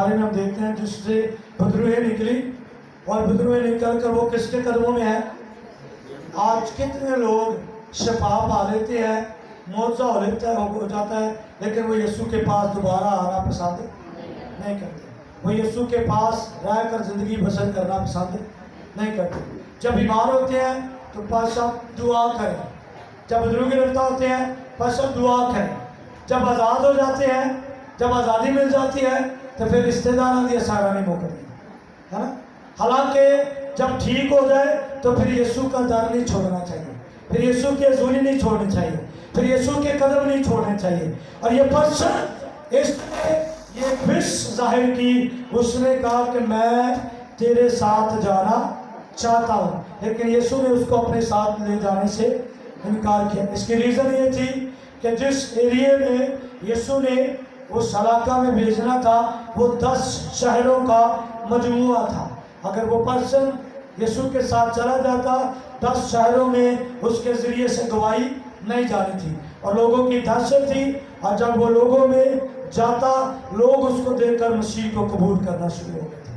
بارے میں ہم دیکھتے ہیں جس سے بدروہیں نکلی اور بدروہیں نکل کر وہ کس کے قدموں میں ہے؟ آج کتنے لوگ شفا پا لیتے ہیں، معجزہ ہو جاتا ہے، لیکن وہ یسوع کے پاس دوبارہ آنا پسند نہیں کرتے، وہ یسوع کے پاس رہ کر زندگی بسر کرنا پسند نہیں کرتے۔ جب بیمار ہوتے ہیں تو پاس آپ دعا کریں، جب بدروگ گرفتہ ہوتے ہیں پاس آپ دعا کریں، جب آزاد ہو جاتے ہیں، جب آزادی مل جاتی ہے تو پھر رشتہ داروں کی سارا نہیں موقع دیں، ہے نا۔ حالانکہ جب ٹھیک ہو جائے تو پھر یسوع کا در نہیں چھوڑنا چاہیے، پھر یسوع کی حضوری نہیں چھوڑنی چاہیے، پھر یسوع کے قدم نہیں چھوڑنے چاہیے۔ اور یہ پرسن اس نے یہ وش ظاہر کی، اس نے کہا کہ میں تیرے ساتھ جانا چاہتا ہوں، لیکن یسوع نے اس کو اپنے ساتھ لے جانے سے انکار کیا۔ اس کی ریزن یہ تھی کہ جس ایریے میں یسوع نے اس علاقہ میں بھیجنا تھا وہ 10 شہروں کا مجموعہ تھا۔ اگر وہ پرسن یسوع کے ساتھ چلا جاتا 10 شہروں میں اس کے ذریعے سے گواہی نہیں جانی تھی، اور لوگوں کی دہشت تھی، اور جب وہ لوگوں میں جاتا لوگ اس کو دیکھ کر مسیح کو قبول کرنا شروع ہو گئے تھے۔